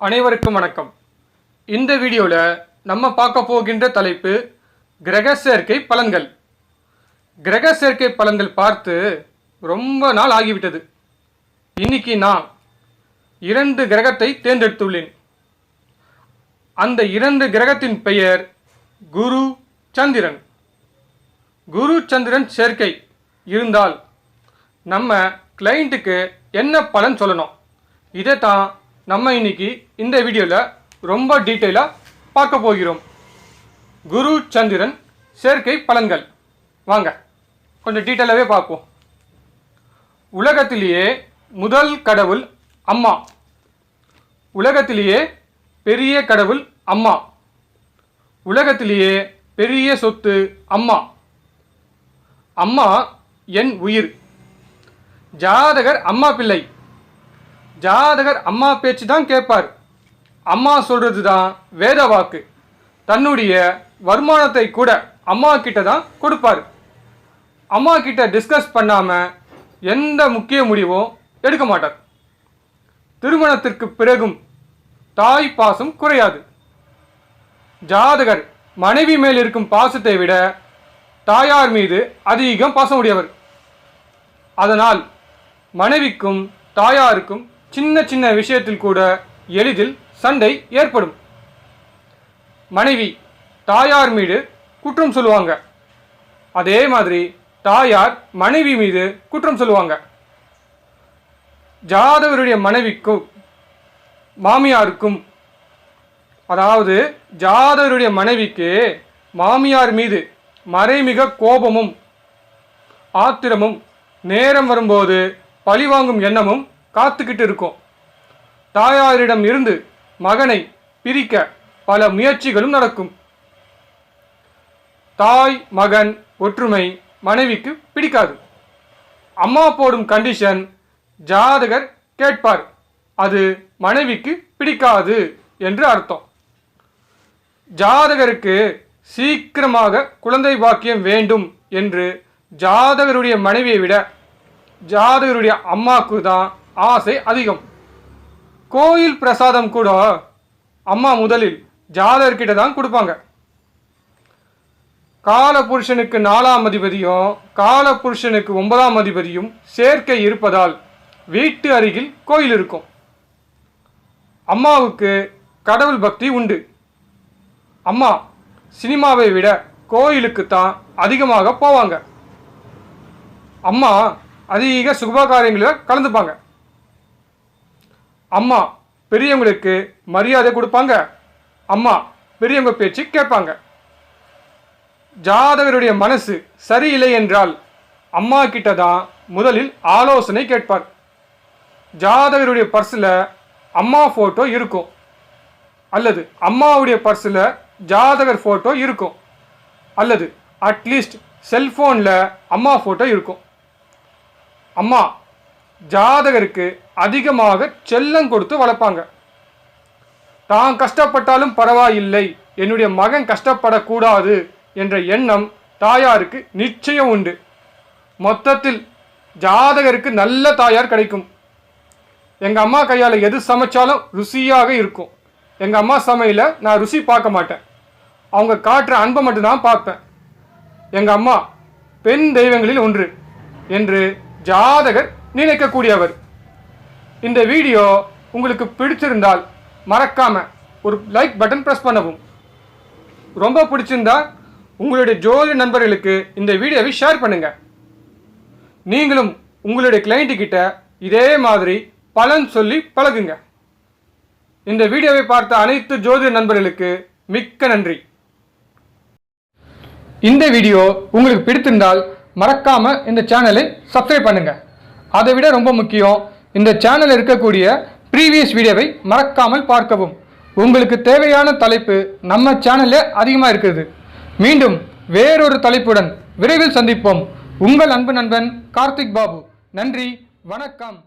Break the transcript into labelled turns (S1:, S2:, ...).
S1: அனைவருக்கும் வணக்கம். இந்த வீடியோவில் நம்ம பார்க்க போகின்ற தலைப்பு கிரக சேர்க்கை பலன்கள். கிரக சேர்க்கை பலன்கள் பார்த்து ரொம்ப நாள் ஆகிவிட்டது. இன்னைக்கு நான் 2 கிரகத்தை தேர்ந்தெடுத்துள்ளேன். அந்த 2 கிரகத்தின் பெயர் குரு சந்திரன். குரு சந்திரன் சேர்க்கை இருந்தால் நம்ம கிளைண்ட்டுக்கு என்ன பலன் சொல்லணும், இதை தான் நம்ம இன்னைக்கு இந்த வீடியோவில் ரொம்ப டீட்டெயிலாக பார்க்க போகிறோம். குரு சந்திரன் சேர்க்கை பலன்கள் வாங்க கொஞ்சம் டீட்டெயிலாகவே பார்ப்போம். உலகத்திலேயே முதல் கடவுள் அம்மா, உலகத்திலேயே பெரிய கடவுள் அம்மா, உலகத்திலேயே பெரிய சொத்து அம்மா. அம்மா என் உயிர். ஜாதகர் அம்மா பிள்ளை. ஜாதகர் அம்மா பேச்சு தான் கேட்பார். அம்மா சொல்கிறது தான் வேத வாக்கு. தன்னுடைய வருமானத்தை கூட அம்மா கிட்ட தான் கொடுப்பார். அம்மா கிட்ட டிஸ்கஸ் பண்ணாமல் எந்த முக்கிய முடிவும் எடுக்க மாட்டார். திருமணத்திற்கு பிறகும் தாய் பாசம் குறையாது. ஜாதகர் மனைவி மேல் இருக்கும் பாசத்தை விட தாயார் மீது அதிகம் பாசம் உடையவர். அதனால் மனைவிக்கும் தாயாருக்கும் சின்ன சின்ன விஷயத்தில் கூட எளிதில் சண்டை ஏற்படும். மனைவி தாயார் மீது குற்றம் சொல்லுவாங்க, அதே மாதிரி தாயார் மனைவி மீது குற்றம் சொல்லுவாங்க. ஜாதகருடைய மனைவிக்கும் மாமியாருக்கும், அதாவது ஜாதகருடைய மனைவிக்கு மாமியார் மீது மறைமிக கோபமும் ஆத்திரமும், நேரம் வரும்போது பழிவாங்கும் எண்ணமும் காத்துக்கிட்டு இருக்கும். தாயாரிடம் இருந்து மகனை பிரிக்க பல முயற்சிகளும் நடக்கும். தாய் மகன் ஒற்றுமை மனைவிக்கு பிடிக்காது. அம்மா போடும் கண்டிஷன் ஜாதகர் கேட்பார், அது மனைவிக்கு பிடிக்காது என்று அர்த்தம். ஜாதகருக்கு சீக்கிரமாக குழந்தை பாக்கியம் வேண்டும் என்று ஜாதகருடைய மனைவியை விட ஜாதகருடைய அம்மாவுக்கு தான் ஆசை அதிகம். கோயில் பிரசாதம் கூட அம்மா முதலில் ஜாதகர்கிட்ட தான் கொடுப்பாங்க. காலபுருஷனுக்கு 4ஆம் அதிபதியும் காலபுருஷனுக்கு 9ஆம் அதிபதியும் சேர்க்கை இருப்பதால் வீட்டு அருகில் கோயில் இருக்கும். அம்மாவுக்கு கடவுள் பக்தி உண்டு. அம்மா சினிமாவை விட கோயிலுக்கு தான் அதிகமாக போவாங்க. அம்மா அதிக சுபகாரியங்களில் கலந்துப்பாங்க. அம்மா பெரியவங்களுக்கு மரியாதை கொடுப்பாங்க. அம்மா பெரியவங்க பேச்சு கேட்பாங்க. ஜாதகருடைய மனசு சரியில்லை என்றால் அம்மா கிட்ட தான் முதலில் ஆலோசனை கேட்பார். ஜாதகருடைய பர்ஸில் அம்மா ஃபோட்டோ இருக்கும், அல்லது அம்மாவுடைய பர்ஸில் ஜாதகர் ஃபோட்டோ இருக்கும், அல்லது அட்லீஸ்ட் செல்ஃபோனில் அம்மா ஃபோட்டோ இருக்கும். அம்மா ஜாதகருக்கு அதிகமாக செல்லம் கொடுத்து வளர்ப்பாங்க. தான் கஷ்டப்பட்டாலும் பரவாயில்லை, என்னுடைய மகன் கஷ்டப்படக்கூடாது என்ற எண்ணம் தாயாருக்கு நிச்சயம் உண்டு. மொத்தத்தில் ஜாதகருக்கு நல்ல தாயார் கிடைக்கும். எங்கள் அம்மா கையால் எது சமைச்சாலும் ருசியாக இருக்கும். எங்கள் அம்மா சமையல நான் ருசி பார்க்க மாட்டேன், அவங்க காட்டுற அன்பை மட்டும்தான் பார்ப்பேன். எங்கள் அம்மா பெண் தெய்வங்களில் ஒன்று என்று ஜாதகர் நினைக்கக்கூடியவர். இந்த வீடியோ உங்களுக்கு பிடிச்சிருந்தால் மறக்காம ஒரு லைக் பட்டன் பிரஸ் பண்ணவும். ரொம்ப பிடிச்சிருந்தா உங்களுடைய ஜோதி நண்பர்களுக்கு இந்த வீடியோவை ஷேர் பண்ணுங்க. நீங்களும் உங்களுடைய கிளைண்ட் கிட்ட இதே மாதிரி பலன் சொல்லி பழகுங்க. இந்த வீடியோவை பார்த்த அனைத்து ஜோதி நண்பர்களுக்கு மிக்க நன்றி. இந்த வீடியோ உங்களுக்கு பிடித்திருந்தால் மறக்காம இந்த சேனலை சப்ஸ்கிரைப் பண்ணுங்க. அதை விட ரொம்ப முக்கியம், இந்த சேனலில் இருக்கக்கூடிய ப்ரீவியஸ் வீடியோவை மறக்காமல் பார்க்கவும். உங்களுக்கு தேவையான தலைப்பு நம்ம சேனல்ல அதிகமாக இருக்குது. மீண்டும் வேறொரு தலைப்புடன் விரைவில் சந்திப்போம். உங்கள் அன்பு நண்பன் கார்த்திக் பாபு. நன்றி, வணக்கம்.